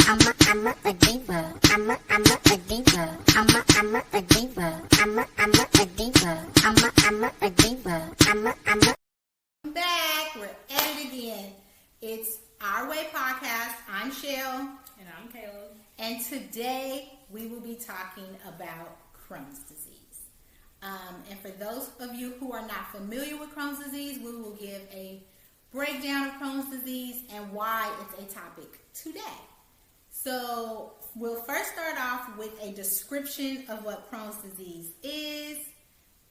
a diva. I'm a diva. I'm a diva. I'm a diva. I'm a diva. I'm back. We're at it again. It's Our Way Podcast. I'm Shell. And I'm Caleb. And today we will be talking about Chrons Disease. And for those of you who are not familiar with Chrons Disease, we will give a breakdown of Chrons Disease and why it's a topic today. So we'll first start off with a description of what Chrons Disease is.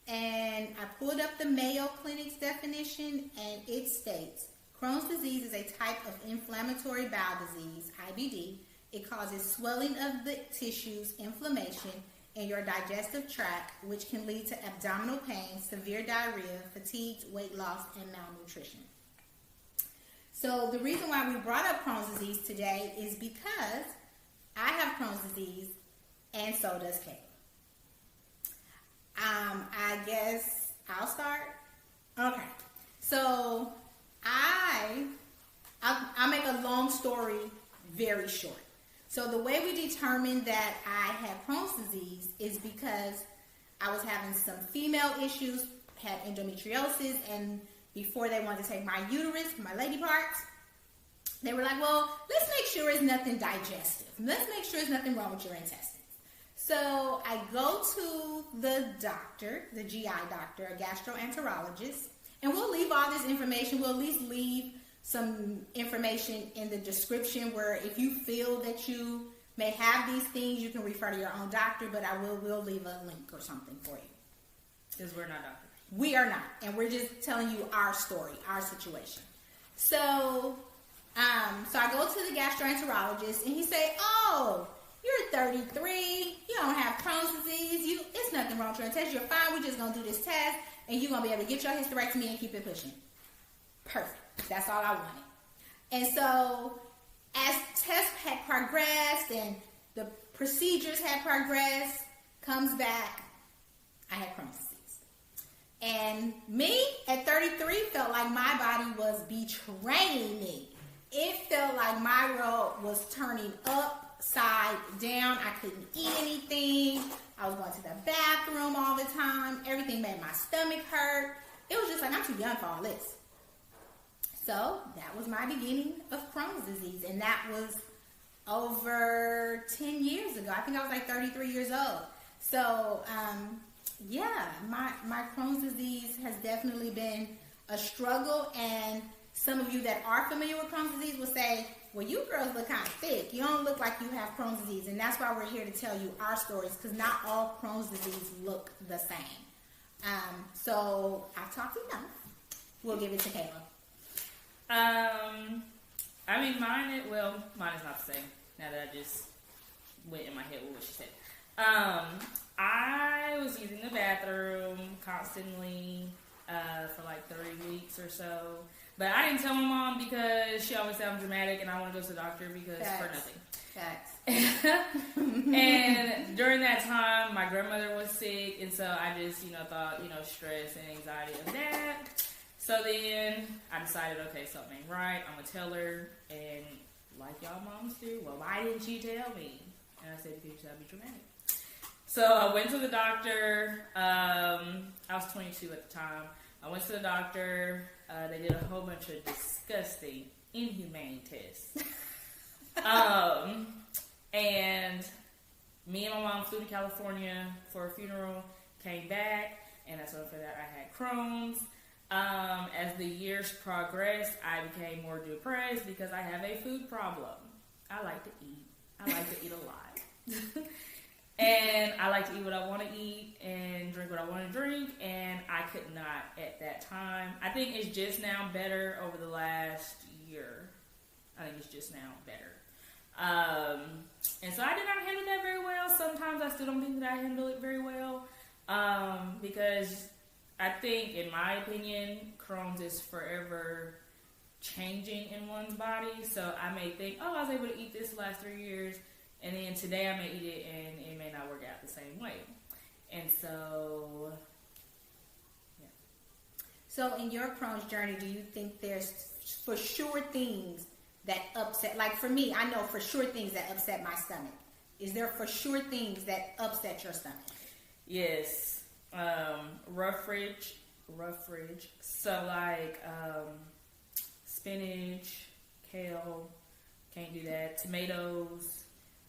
And I pulled up the Mayo Clinic's definition, and it states, Crohn's disease is a type of inflammatory bowel disease, IBD. It causes swelling of the tissues, inflammation in your digestive tract, which can lead to abdominal pain, severe diarrhea, fatigue, weight loss, and malnutrition. So the reason why we brought up Crohn's disease today is because I have Crohn's disease, and so does Caleb. I guess I'll start. Okay. So I'll make a long story very short. So the way we determined that I had Crohn's disease is because I was having some female issues, had endometriosis, and before they wanted to take my uterus, my lady parts, they were like, well, let's make sure it's nothing digestive. Let's make sure there's nothing wrong with your intestines. So I go to the doctor, the GI doctor, a gastroenterologist, and we'll leave all this information. We'll at least leave some information in the description where if you feel that you may have these things, you can refer to your own doctor, but we'll leave a link or something for you. Because we're not doctors. We are not, and we're just telling you our story, our situation. So I go to the gastroenterologist, and he say, oh, you're 33, you don't have Crohn's disease, it's nothing wrong with your test, you're fine, we're just going to do this test, and you're going to be able to get your hysterectomy and keep it pushing. Perfect. That's all I wanted. And so, as tests had progressed and the procedures had progressed, comes back, I had Crohn's disease. And me, at 33, felt like my body was betraying me. It felt like my world was turning upside down. I couldn't eat anything. I was going to the bathroom all the time. Everything made my stomach hurt. It was just like, I'm too young for all this. So that was my beginning of Crohn's disease. And that was over 10 years ago. I think I was like 33 years old. So, my Crohn's disease has definitely been a struggle. And some of you that are familiar with Crohn's disease will say, well, you girls look kind of thick. You don't look like you have Crohn's disease. And that's why we're here to tell you our stories, because not all Crohn's disease look the same. So I've talked enough. We'll give it to Caleb. Mine is not the same. Now that I just went in my head with what she said. I was using the bathroom constantly for like 3 weeks or so. But I didn't tell my mom because she always sounds dramatic and I want to go to the doctor because for nothing. Facts. And during that time, my grandmother was sick, and so I just, thought, stress and anxiety of that. So then I decided, okay, something ain't right. I'm going to tell her, and like y'all moms do, well, why didn't you tell me? And I said, because you said I'd be dramatic. So I went to the doctor. I was 22 at the time. I went to the doctor. They did a whole bunch of disgusting, inhumane tests. And me and my mom flew to California for a funeral, came back, and that's after that I had Crohn's. As the years progressed, I became more depressed because I have a food problem. I like to eat. I like to eat a lot. And I like to eat what I want to eat and drink what I want to drink, and I could not at that time. I think it's just now better over the last year. I think it's just now better. And so I did not handle that very well. Sometimes I still don't think that I handle it very well. Because I think, in my opinion, Crohn's is forever changing in one's body. So I may think, I was able to eat this the last 3 years, and then today I may eat it and it may not work out the same way. And so, yeah. So in your Crohn's journey, do you think there's for sure things that upset? Like for me, I know for sure things that upset my stomach. Is there for sure things that upset your stomach? Yes. Rough ridge. So like spinach, kale, can't do that. Tomatoes.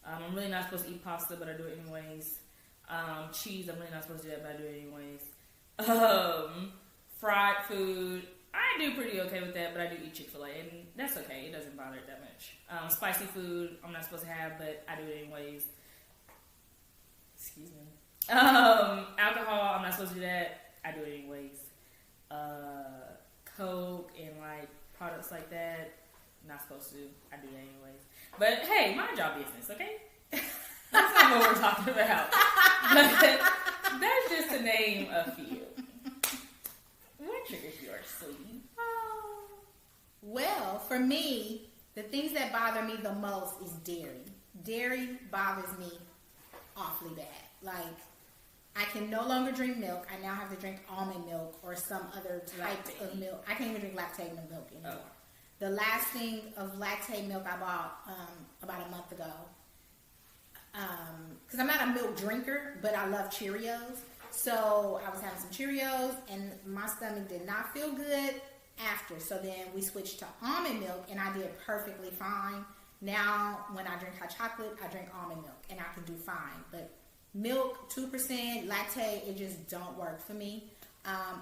I'm really not supposed to eat pasta, but I do it anyways. Cheese, I'm really not supposed to do that, but I do it anyways. Fried food, I do pretty okay with that, but I do eat Chick-fil-A, and that's okay. It doesn't bother it that much. Spicy food, I'm not supposed to have, but I do it anyways. Excuse me. Alcohol, I'm not supposed to do that. I do it anyways. Coke and like products like that, not supposed to. I do that anyways. But hey, mind your business, okay? That's not what we're talking about. But that's just to name a few. What triggers yours, sweetie? Well, for me, the things that bother me the most is dairy. Dairy bothers me awfully bad. Like, I can no longer drink milk. I now have to drink almond milk or some other type of milk. I can't even drink lactated milk anymore. Oh. The last thing of lactate milk I bought about a month ago, because I'm not a milk drinker, but I love Cheerios. So I was having some Cheerios, and my stomach did not feel good after. So then we switched to almond milk, and I did perfectly fine. Now, when I drink hot chocolate, I drink almond milk, and I can do fine. But milk, 2% lactate, it just don't work for me.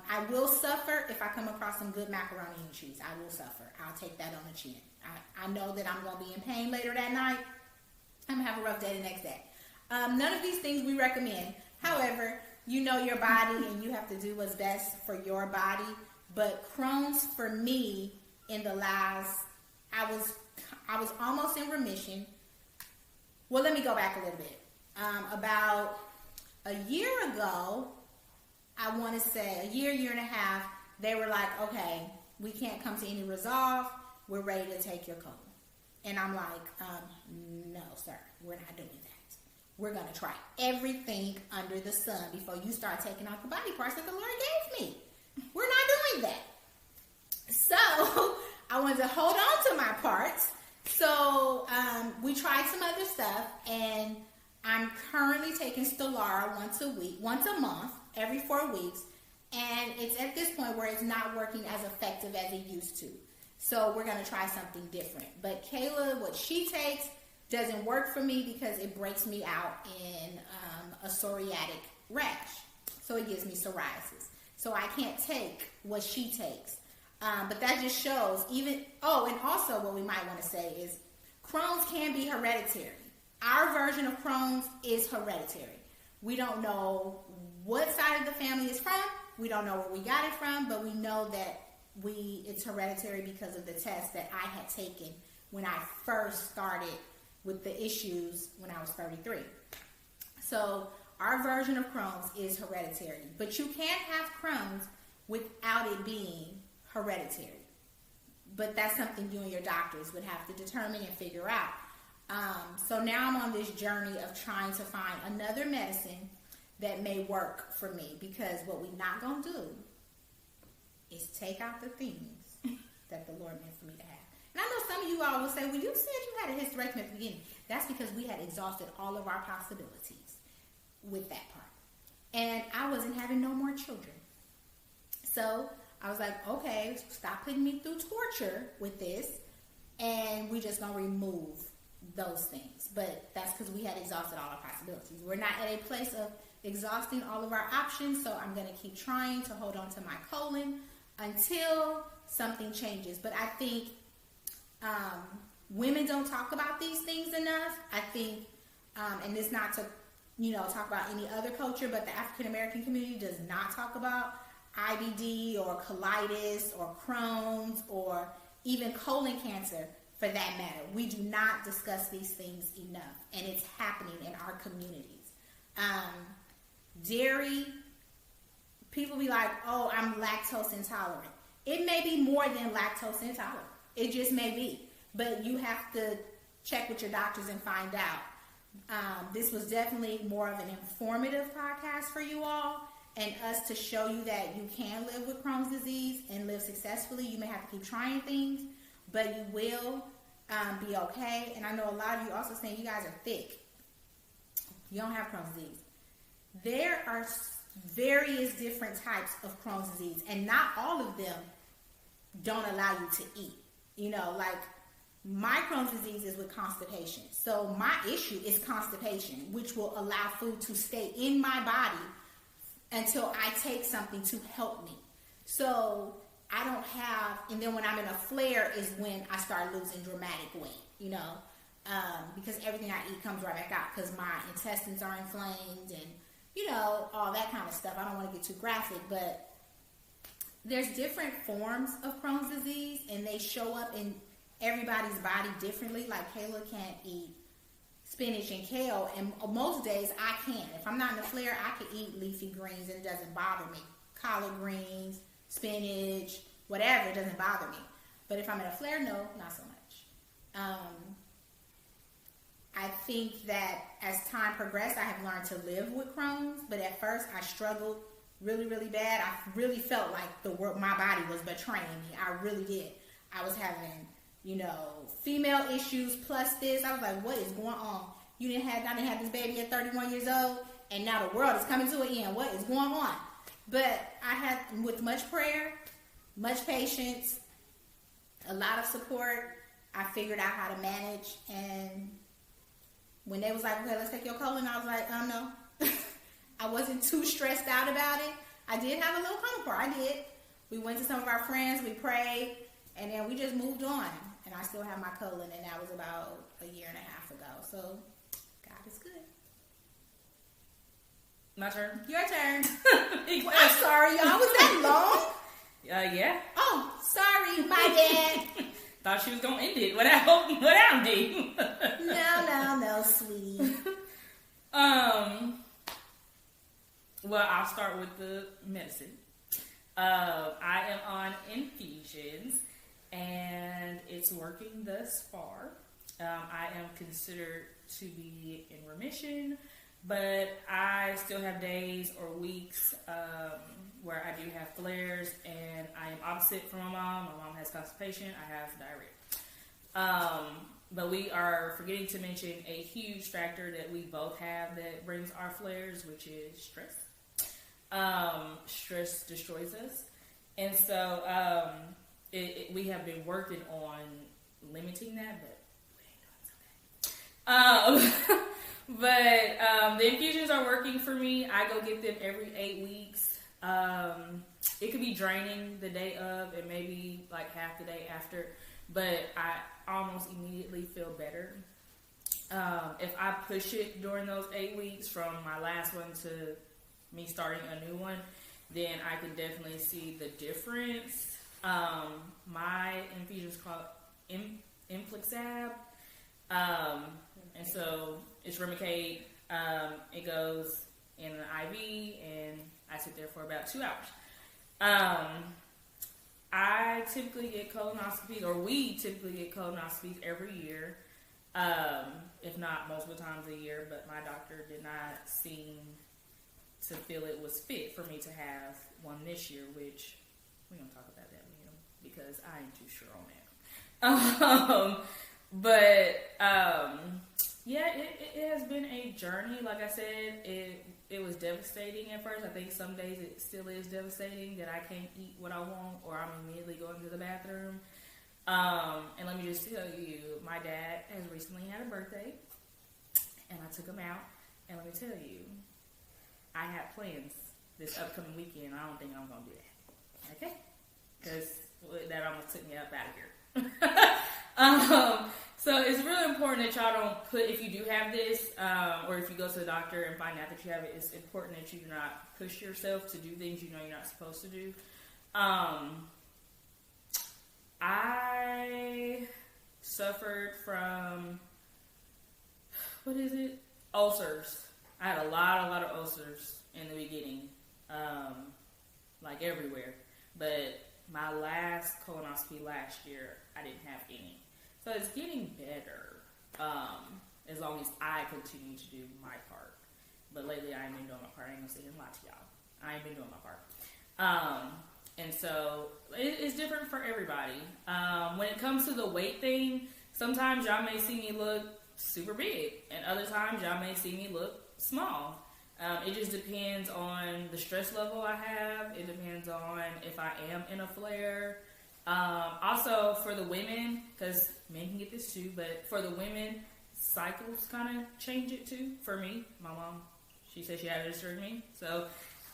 I will suffer if I come across some good macaroni and cheese. I will suffer. I'll take that on the chin. I know that I'm going to be in pain later that night. I'm going to have a rough day the next day. None of these things we recommend. However, you know your body and you have to do what's best for your body. But Crohn's for me in the last, I was almost in remission. Well, let me go back a little bit. About a year ago, I want to say a year and a half, they were like, okay, we can't come to any resolve. We're ready to take your colon. And I'm like, no, sir, we're not doing that. We're going to try everything under the sun before you start taking out the body parts that the Lord gave me. We're not doing that. So I wanted to hold on to my parts. So we tried some other stuff, and I'm currently taking Stellara once a month, every 4 weeks, and it's at this point where it's not working as effective as it used to. So we're going to try something different. But Kayla, what she takes doesn't work for me because it breaks me out in a psoriatic rash. So it gives me psoriasis. So I can't take what she takes. But that just shows and also what we might want to say is Crohn's can be hereditary. Our version of Crohn's is hereditary. We don't know what side of the family it's from. We don't know where we got it from, but we know that it's hereditary because of the test that I had taken when I first started with the issues when I was 33. So our version of Crohn's is hereditary, but you can't have Crohn's without it being hereditary. But that's something you and your doctors would have to determine and figure out. So now I'm on this journey of trying to find another medicine that may work for me, because what we're not going to do is take out the things that the Lord meant for me to have. And I know some of you all will say, well, you said you had a hysterectomy at the beginning. That's because we had exhausted all of our possibilities with that part. And I wasn't having no more children. So I was like, okay, stop putting me through torture with this, and we're just going to remove those things. But that's because we had exhausted all our possibilities. We're not at a place of exhausting all of our options, so I'm going to keep trying to hold on to my colon until something changes. But I think women don't talk about these things enough. I think, and it's not to, talk about any other culture, but the African American community does not talk about IBD or colitis or Crohn's or even colon cancer for that matter. We do not discuss these things enough, and it's happening in our communities. Dairy, people be like, oh, I'm lactose intolerant. It may be more than lactose intolerant. It just may be. But you have to check with your doctors and find out. This was definitely more of an informative podcast for you all, and us to show you that you can live with Chrons disease and live successfully. You may have to keep trying things, but you will. be okay. And I know a lot of you also saying you guys are thick. You don't have Crohn's disease. There are various different types of Crohn's disease, and not all of them don't allow you to eat. You know, like my Crohn's disease is with constipation. So my issue is constipation, which will allow food to stay in my body until I take something to help me. So I don't have, and then when I'm in a flare is when I start losing dramatic weight, you know, because everything I eat comes right back out because my intestines are inflamed and, you know, all that kind of stuff. I don't want to get too graphic, but there's different forms of Crohn's disease, and they show up in everybody's body differently. Like Kayla can't eat spinach and kale, and most days I can. If I'm not in a flare, I can eat leafy greens and it doesn't bother me. Collard greens, spinach, whatever, it doesn't bother me. But if I'm in a flare, no, not so much. I think that as time progressed, I have learned to live with Crohn's, but at first I struggled really, really bad. I really felt like the world, my body was betraying me. I really did. I was having, you know, female issues plus this. I was like, what is going on? I didn't have this baby at 31 years old, and now the world is coming to an end. What is going on? But I had, with much prayer, much patience, a lot of support, I figured out how to manage. And when they was like, okay, let's take your colon, I was like, no. I wasn't too stressed out about it. I did have a little comfort. I did. We went to some of our friends, we prayed, and then we just moved on. And I still have my colon, and that was about a year and a half ago. So God is good. My turn? Your turn. Well, I'm sorry, y'all. Was that long? Yeah. Oh, sorry, my bad. Thought she was gonna end it without me. No, sweetie. Well, I'll start with the medicine. I am on infusions, and it's working thus far. I am considered to be in remission, but I still have days or weeks where I do have flares, and I am opposite from my mom. My mom has constipation. I have diarrhea. But we are forgetting to mention a huge factor that we both have that brings our flares, which is stress. Stress destroys us. And so we have been working on limiting that, but we ain't doing so bad. The infusions are working for me. I go get them every 8 weeks. It could be draining the day of and maybe like half the day after, but I almost immediately feel better. If I push it during those 8 weeks from my last one to me starting a new one, then I can definitely see the difference. My infusion is called Inflixab. And so it's Remicade. It goes in an IV, and I sit there for about 2 hours. I typically get colonoscopies, or we typically get colonoscopies every year, if not multiple times a year, but my doctor did not seem to feel it was fit for me to have one this year, which we're going to talk about that later, because I ain't too sure on that. Yeah, it has been a journey. Like I said, it was devastating at first. I think some days it still is devastating that I can't eat what I want, or I'm immediately going to the bathroom. And let me just tell you, my dad has recently had a birthday, and I took him out. And let me tell you, I have plans this upcoming weekend. I don't think I'm going to do that. Okay? Because that almost took me up out of here. So it's really important that y'all don't put, if you do have this, or if you go to the doctor and find out that you have it, it's important that you do not push yourself to do things you know you're not supposed to do. I suffered from, ulcers. I had a lot of ulcers in the beginning, like everywhere. But my last colonoscopy last year, I didn't have any. So it's getting better, as long as I continue to do my part. But lately, I ain't been doing my part. I ain't gonna sit here and lie to y'all. I ain't been doing my part. And so it's different for everybody. When it comes to the weight thing, sometimes y'all may see me look super big, and other times y'all may see me look small. It just depends on the stress level I have. It depends on if I am in a flare. Also, for the women, because men can get this too, but for the women, cycles kind of change it too. For me, my mom, she said she had it during me, so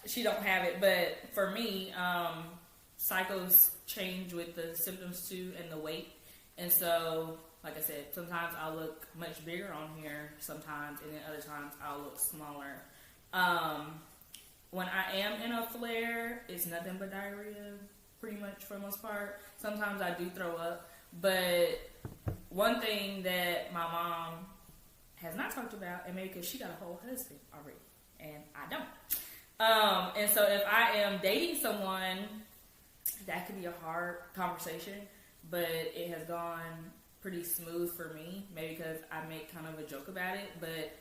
she don't have it. But for me, cycles change with the symptoms too and the weight. And so, like I said, sometimes I'll look much bigger on here sometimes, and then other times I'll look smaller. When I am in a flare, it's nothing but diarrhea, pretty much for the most part. Sometimes I do throw up, but one thing that my mom has not talked about, and maybe because she got a whole husband already, and I don't. And so if I am dating someone, that could be a hard conversation, but it has gone pretty smooth for me, maybe because I make kind of a joke about it, but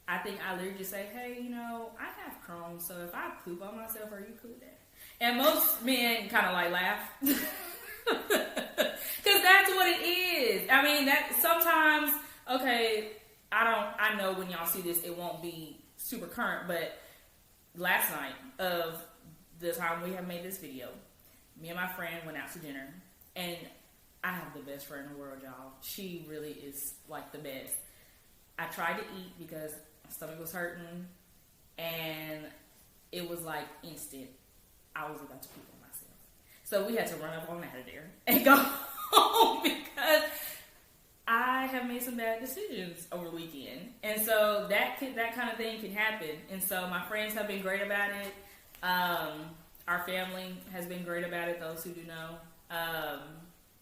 I think I literally just say, hey, you know, I have Chrons, so if I poop on myself, are you cool with that? And most men kind of like laugh. Because that's what it is. I mean, that sometimes, okay, I know when y'all see this, it won't be super current, but last night of the time we have made this video, me and my friend went out to dinner, and I have the best friend in the world, y'all. She really is like the best. I tried to eat because my stomach was hurting, and it was like instant. I was about to poop on myself. So we had to run up on out of there and go home because I have made some bad decisions over the weekend. And so that kind of thing can happen. And so my friends have been great about it. Our family has been great about it, those who do know.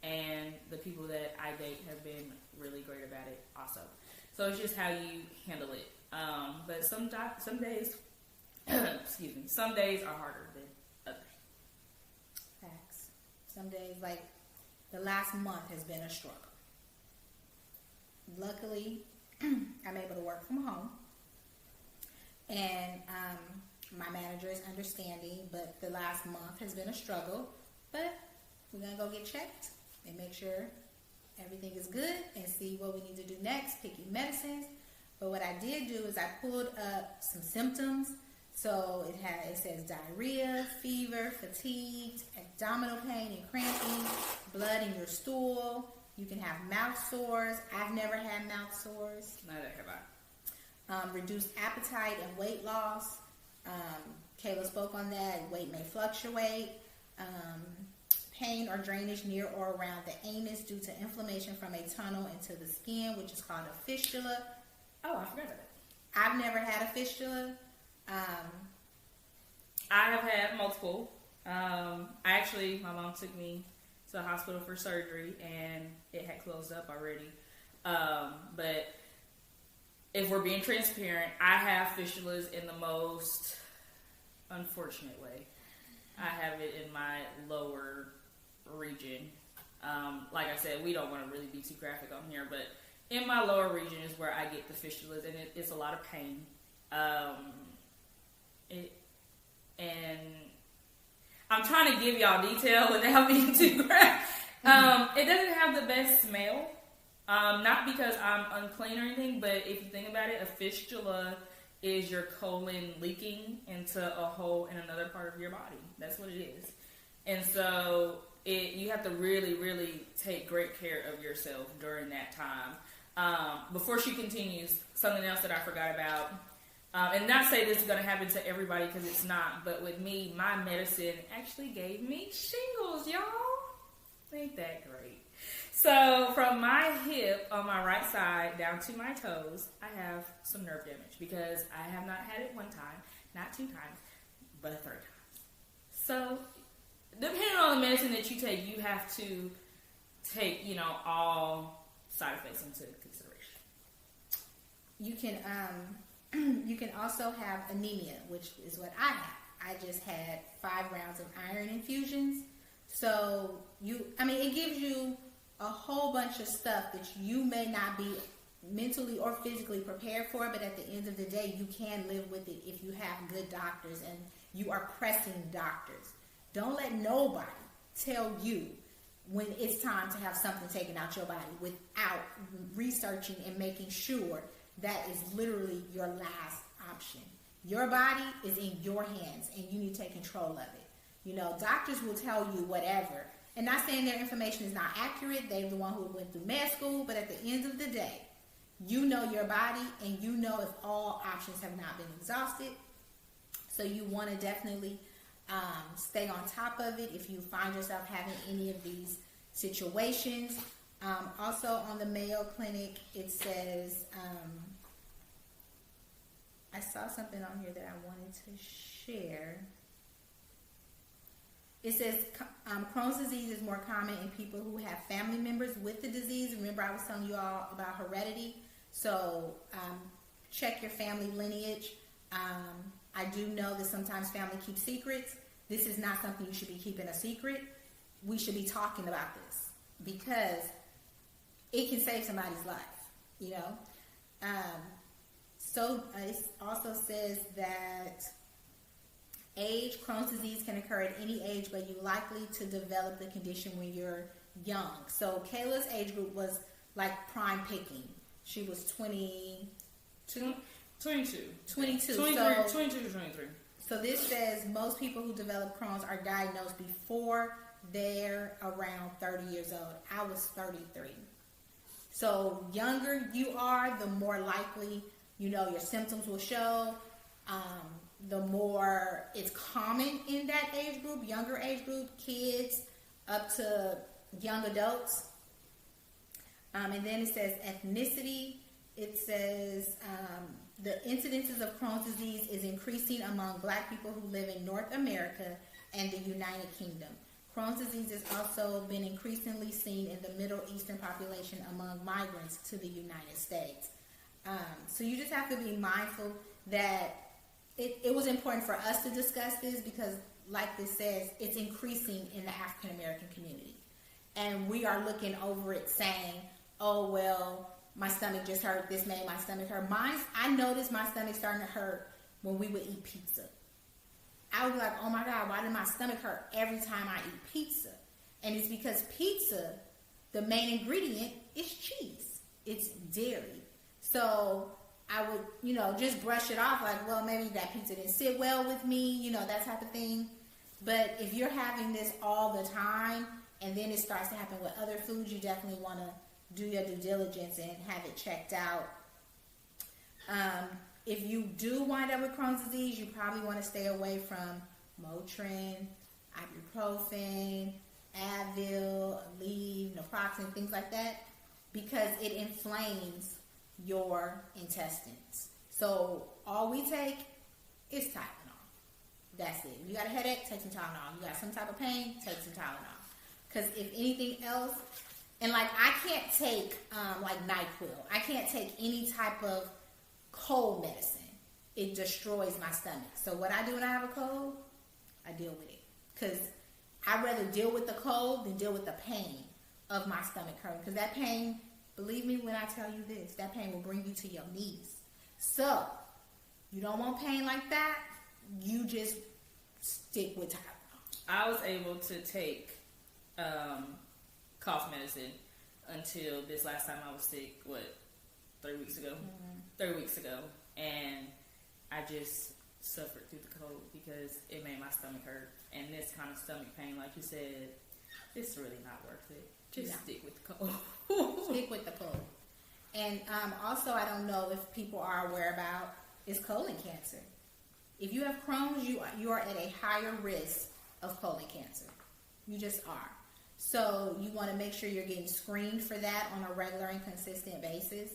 And the people that I date have been really great about it also. So it's just how you handle it. But some days, excuse me, some days are harder than others. Facts. Some days, like the last month has been a struggle. Luckily, I'm able to work from home. And my manager is understanding, but the last month has been a struggle. But we're going to go get checked and make sure everything is good and see what we need to do next, pick your medicines. But what I did do is I pulled up some symptoms. So it says diarrhea, fever, fatigue, abdominal pain and cramping, blood in your stool. You can have mouth sores. I've never had mouth sores. Neither have I. Reduced appetite and weight loss. Kayla spoke on that. Weight may fluctuate. Pain or drainage near or around the anus due to inflammation from a tunnel into the skin, which is called a fistula. Oh, I forgot that. I've never had a fistula. I have had multiple. My mom took me to the hospital for surgery, and it had closed up already. But if we're being transparent, I have fistulas in the most unfortunate way. I have it in my lower region. Like I said, we don't want to really be too graphic on here, but in my lower region is where I get the fistulas, and it's a lot of pain. And I'm trying to give y'all detail without being too graphic. It doesn't have the best smell. Not because I'm unclean or anything, but if you think about it, a fistula is your colon leaking into a hole in another part of your body. That's what it is. And so you have to really, really take great care of yourself during that time. Before she continues, something else that I forgot about, and not say this is going to happen to everybody because it's not, but with me, my medicine actually gave me shingles, y'all. Ain't that great? So from my hip on my right side down to my toes, I have some nerve damage because I have not had it one time, not two times, but a third time. So depending on the medicine that you take, you have to take, all side effects into consideration. You can also have anemia, which is what I have. I just had 5 rounds of iron infusions. So it gives you a whole bunch of stuff that you may not be mentally or physically prepared for, but at the end of the day, you can live with it if you have good doctors and you are pressing doctors. Don't let nobody tell you when it's time to have something taken out your body without researching and making sure that is literally your last option. Your body is in your hands and you need to take control of it. You know, doctors will tell you whatever. And not saying their information is not accurate. They're the one who went through med school. But at the end of the day, you know your body and you know if all options have not been exhausted. So you want to definitely stay on top of it if you find yourself having any of these situations. Also on the Mayo Clinic, it says, I saw something on here that I wanted to share. It says Chrons disease is more common in people who have family members with the disease. Remember I was telling you all about heredity. So check your family lineage. I do know that sometimes family keeps secrets. This is not something you should be keeping a secret. We should be talking about this because it can save somebody's life, you know. So it also says that Chrons disease can occur at any age, but you're likely to develop the condition when you're young. So Kayla's age group was like prime picking. She was 22. 22. 22. 22 to 23. So this says most people who develop Crohn's are diagnosed before they're around 30 years old. I was 33. So younger you are, the more likely, you know, your symptoms will show. The more it's common in that age group, younger age group, kids up to young adults. And then it says ethnicity. It says the incidences of Crohn's disease is increasing among Black people who live in North America and the United Kingdom. Crohn's disease has also been increasingly seen in the Middle Eastern population among migrants to the United States. So you just have to be mindful that it was important for us to discuss this because, like this says, it's increasing in the African American community. And we are looking over it saying, oh, well, my stomach just hurt. This made my stomach hurt. I noticed my stomach starting to hurt when we would eat pizza. I would be like, oh my God, why did my stomach hurt every time I eat pizza? And it's because pizza, the main ingredient is cheese. It's dairy. So I would, you know, just brush it off like, well, maybe that pizza didn't sit well with me, you know, that type of thing. But if you're having this all the time and then it starts to happen with other foods, you definitely want to do your due diligence and have it checked out. If you do wind up with Crohn's disease, you probably want to stay away from Motrin, ibuprofen, Advil, Aleve, naproxen, things like that, because it inflames your intestines. So all we take is Tylenol. That's it. You got a headache, take some Tylenol. You got some type of pain, take some Tylenol. Because if anything else, and like I can't take like NyQuil. I can't take any type of cold medicine. It destroys my stomach. So what I do when I have a cold, I deal with it. Because I'd rather deal with the cold than deal with the pain of my stomach hurting. Because that pain, believe me when I tell you this, that pain will bring you to your knees. So, you don't want pain like that, you just stick with Tylenol. I was able to take cough medicine until this last time I was sick, 3 weeks ago? Mm-hmm. 3 weeks ago. And I just suffered through the cold because it made my stomach hurt. And this kind of stomach pain, like you said, it's really not worth it. Just stick with the cold. Stick with the cold. And also, I don't know if people are aware about is colon cancer. If you have Crohn's, you are at a higher risk of colon cancer. You just are. So you want to make sure you're getting screened for that on a regular and consistent basis.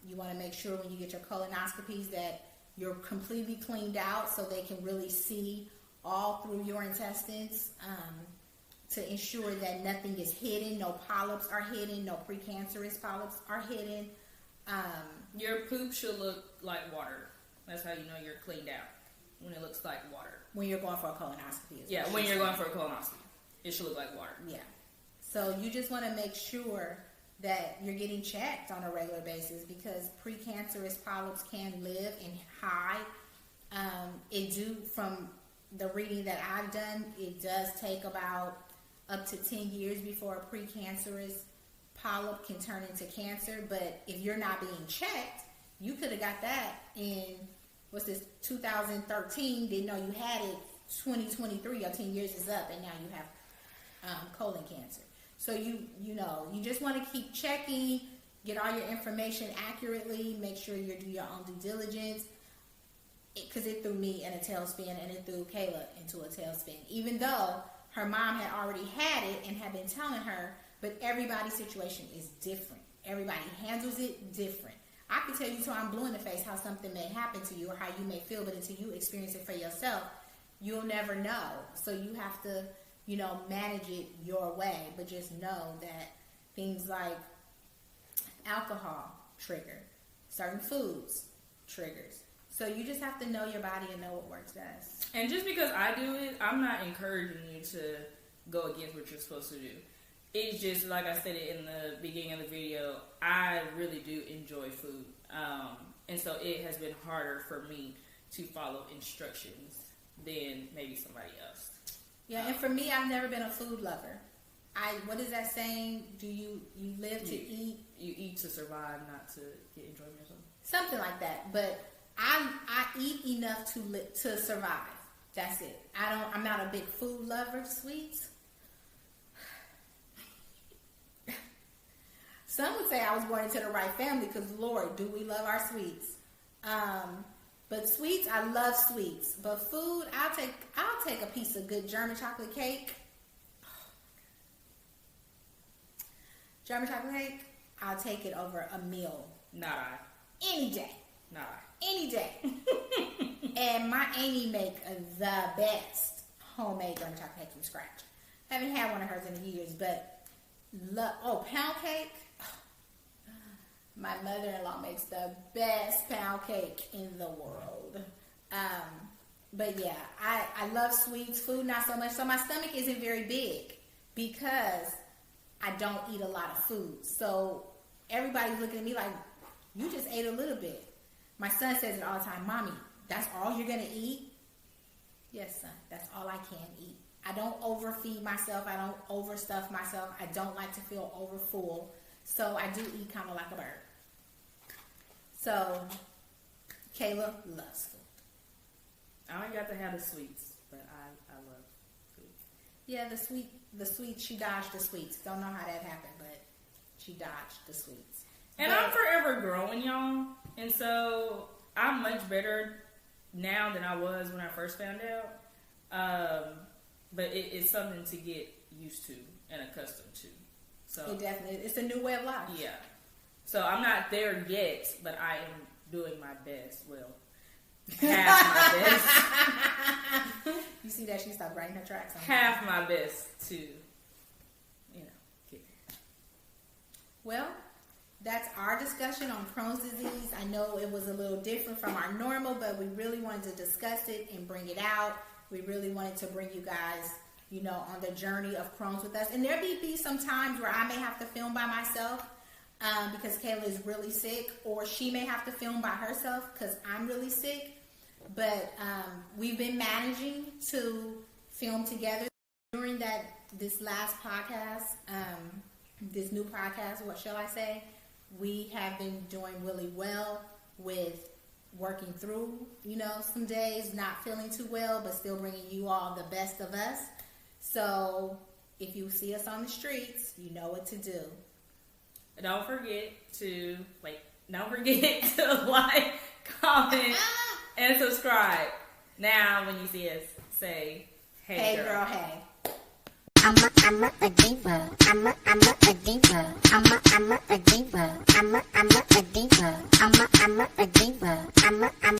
You want to make sure when you get your colonoscopies that you're completely cleaned out so they can really see all through your intestines to ensure that nothing is hidden, no polyps are hidden, no precancerous polyps are hidden. Your poop should look like water. That's how you know you're cleaned out, when it looks like water. When you're going for a colonoscopy. Yeah, when you're going for a colonoscopy. It should look like water. Yeah. So you just want to make sure that you're getting checked on a regular basis because precancerous polyps can live and hide. From the reading that I've done, it does take about up to 10 years before a precancerous polyp can turn into cancer. But if you're not being checked, you could have got that in, 2013, didn't know you had it. 2023, your 10 years is up, and now you have colon cancer. So you just want to keep checking, get all your information accurately, make sure you do your own due diligence, because it threw me in a tailspin, and it threw Kayla into a tailspin, even though her mom had already had it and had been telling her, but everybody's situation is different. Everybody handles it different. I can tell you till I'm blue in the face how something may happen to you or how you may feel, but until you experience it for yourself, you'll never know. So you have to, manage it your way. But just know that things like alcohol trigger, certain foods triggers. So you just have to know your body and know what works best. And just because I do it, I'm not encouraging you to go against what you're supposed to do. It's just, like I said in the beginning of the video, I really do enjoy food. And so it has been harder for me to follow instructions than maybe somebody else. Yeah, and for me, I've never been a food lover. What is that saying? Do you live to eat? You eat to survive, not to get enjoyment or something. Something like that. But I eat enough to survive. That's it. I'm not a big food lover. Sweets. Some would say I was born into the right family because, Lord, do we love our sweets. But sweets, I love sweets. But food, I'll take a piece of good German chocolate cake. German chocolate cake, I'll take it over a meal. Not I. Any day. Not I. Any day. And my auntie make the best homemade German chocolate cake from scratch. Haven't had one of hers in years, but pound cake. My mother-in-law makes the best pound cake in the world. But yeah, I love sweets. Food, not so much. So my stomach isn't very big because I don't eat a lot of food. So everybody's looking at me like, you just ate a little bit. My son says it all the time, Mommy, that's all you're going to eat? Yes, son, that's all I can eat. I don't overfeed myself. I don't overstuff myself. I don't like to feel overfull. So I do eat kind of like a bird. So Kayla loves food. I ain't got to have the sweets, but I love food. Yeah, the sweets, she dodged the sweets. Don't know how that happened, but she dodged the sweets. And I'm forever growing, y'all. And so I'm much better now than I was when I first found out. But it's something to get used to and accustomed to. So It's a new way of life. Yeah. So I'm not there yet, but I am doing my best. Well, half my best. You see that she stopped writing her tracks? Half my best to, get there. Well, that's our discussion on Chrons disease. I know it was a little different from our normal, but we really wanted to discuss it and bring it out. We really wanted to bring you guys, on the journey of Crohn's with us. And there may be some times where I may have to film by myself because Kayla is really sick, or she may have to film by herself because I'm really sick. But we've been managing to film together during this last podcast, this new podcast, what shall I say? We have been doing really well with working through, some days not feeling too well, but still bringing you all the best of us. So if you see us on the streets, you know what to do. Don't forget to like, comment, and subscribe. Now, when you see us, say, "Hey, girl, hey." I'm a diva. I'm a diva. I'm a diva. I'm a